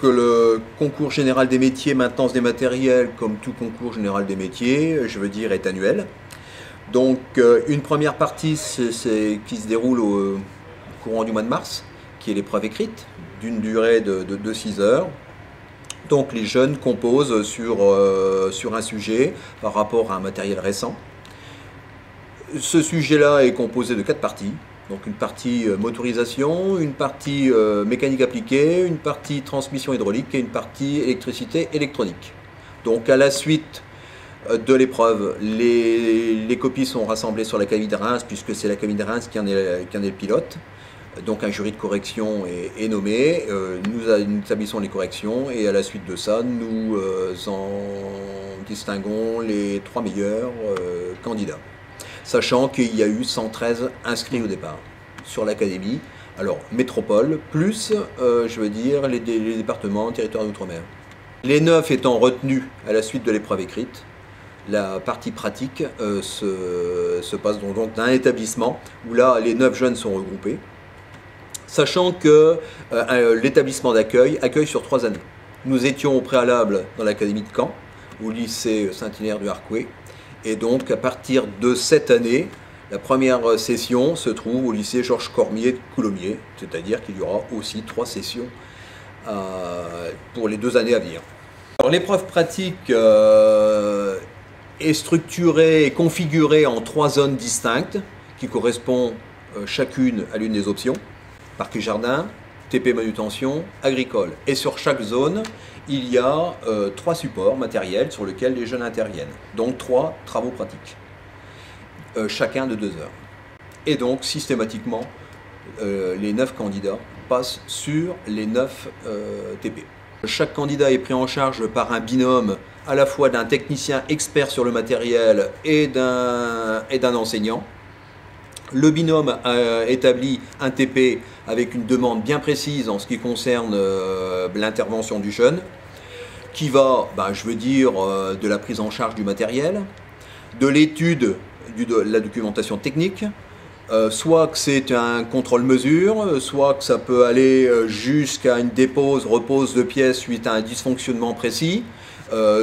que le concours général des métiers maintenance des matériels, comme tout concours général des métiers, je veux dire, est annuel. Donc une première partie qui se déroule au courant du mois de mars, qui est l'épreuve écrite, d'une durée de 6 heures. Donc les jeunes composent sur un sujet par rapport à un matériel récent. Ce sujet-là est composé de 4 parties. Donc une partie motorisation, une partie mécanique appliquée, une partie transmission hydraulique et une partie électricité électronique. Donc à la suite de l'épreuve, les copies sont rassemblées sur la cabine de Reims, puisque c'est la cabine de Reims qui en est le pilote. Donc un jury de correction est nommé, nous établissons les corrections et à la suite de ça, nous en distinguons les 3 meilleurs candidats. Sachant qu'il y a eu 113 inscrits au départ sur l'académie. Alors, métropole, plus, je veux dire, les départements, territoires d'outre-mer. Les 9 étant retenus à la suite de l'épreuve écrite, la partie pratique se passe donc dans un établissement où là, les 9 jeunes sont regroupés. Sachant que l'établissement d'accueil accueille sur 3 années. Nous étions au préalable dans l'académie de Caen, au lycée Saint-Hilaire du Harcouët. Et donc, à partir de cette année, la première session se trouve au lycée Georges Cormier de Coulommiers, c'est-à-dire qu'il y aura aussi 3 sessions pour les 2 années à venir. Alors, l'épreuve pratique est structurée et configurée en 3 zones distinctes qui correspondent chacune à l'une des options. Parc et jardin, TP manutention, agricole. Et sur chaque zone, il y a 3 supports matériels sur lesquels les jeunes interviennent. Donc 3 travaux pratiques, chacun de 2 heures. Et donc systématiquement, les 9 candidats passent sur les 9 TP. Chaque candidat est pris en charge par un binôme à la fois d'un technicien expert sur le matériel et d'un enseignant. Le binôme a établi un TP avec une demande bien précise en ce qui concerne l'intervention du jeune, qui va, je veux dire, de la prise en charge du matériel, de l'étude de la documentation technique, soit que c'est un contrôle-mesure, soit que ça peut aller jusqu'à une dépose, repose de pièces suite à un dysfonctionnement précis,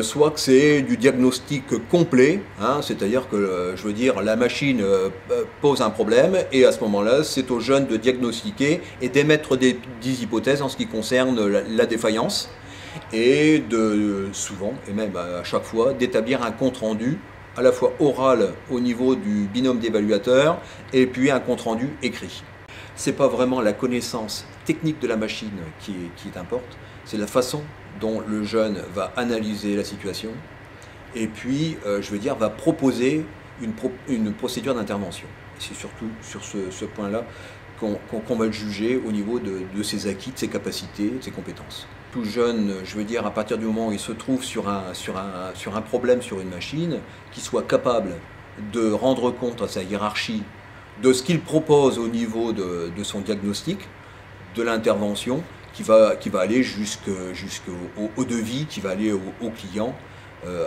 soit que c'est du diagnostic complet, hein, c'est-à-dire que je veux dire la machine pose un problème et à ce moment-là c'est aux jeunes de diagnostiquer et d'émettre des hypothèses en ce qui concerne la défaillance et souvent et même à chaque fois d'établir un compte-rendu à la fois oral au niveau du binôme d'évaluateurs et puis un compte-rendu écrit. C'est pas vraiment la connaissance technique de la machine qui importe, c'est la façon dont le jeune va analyser la situation et puis, je veux dire, va proposer une procédure d'intervention. C'est surtout sur ce point-là qu'on va le juger au niveau de ses acquis, de ses capacités, de ses compétences. Tout jeune, je veux dire, à partir du moment où il se trouve sur un problème sur une machine, qu'il soit capable de rendre compte à sa hiérarchie de ce qu'il propose au niveau de son diagnostic, de l'intervention, qui va aller jusqu'au devis, qui va aller au client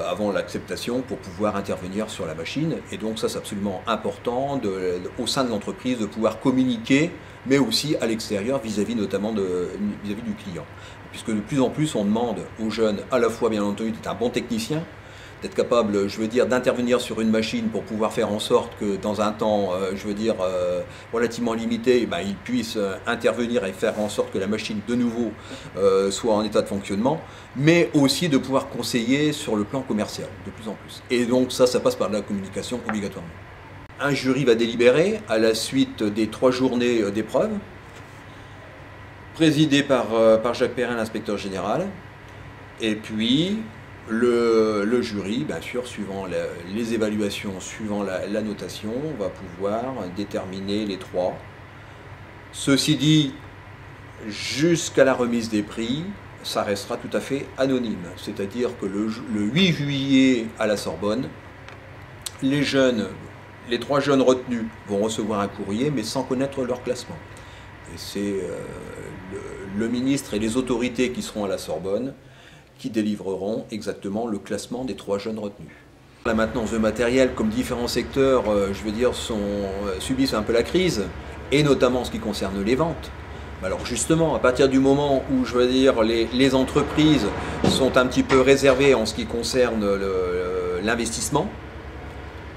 avant l'acceptation pour pouvoir intervenir sur la machine. Et donc ça c'est absolument important au sein de l'entreprise de pouvoir communiquer, mais aussi à l'extérieur vis-à-vis notamment vis-à-vis du client. Puisque de plus en plus on demande aux jeunes à la fois bien entendu d'être un bon technicien, d'être capable, je veux dire, d'intervenir sur une machine pour pouvoir faire en sorte que dans un temps, je veux dire, relativement limité, il puisse intervenir et faire en sorte que la machine, de nouveau, soit en état de fonctionnement, mais aussi de pouvoir conseiller sur le plan commercial, de plus en plus. Et donc ça passe par la communication obligatoirement. Un jury va délibérer à la suite des 3 journées d'épreuve, présidé par Jacques Perrin, l'inspecteur général, et puis le jury, bien sûr, suivant les évaluations, suivant la notation, va pouvoir déterminer les 3. Ceci dit, jusqu'à la remise des prix, ça restera tout à fait anonyme. C'est-à-dire que le 8 juillet à la Sorbonne, les 3 jeunes retenus vont recevoir un courrier, mais sans connaître leur classement. Et c'est le ministre et les autorités qui seront à la Sorbonne qui délivreront exactement le classement des 3 jeunes retenus. La maintenance de matériel, comme différents secteurs, je veux dire, subissent un peu la crise, et notamment en ce qui concerne les ventes. Alors justement, à partir du moment où je veux dire les entreprises sont un petit peu réservées en ce qui concerne l'investissement,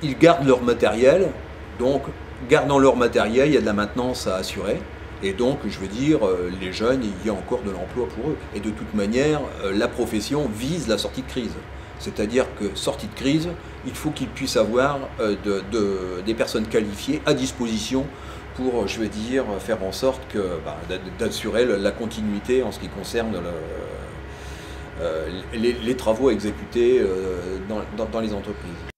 ils gardent leur matériel, donc gardant leur matériel, il y a de la maintenance à assurer. Et donc, je veux dire, les jeunes, il y a encore de l'emploi pour eux. Et de toute manière, la profession vise la sortie de crise. C'est-à-dire que sortie de crise, il faut qu'ils puissent avoir des personnes qualifiées à disposition pour, je veux dire, faire en sorte d'assurer la continuité en ce qui concerne les travaux exécutés dans les entreprises.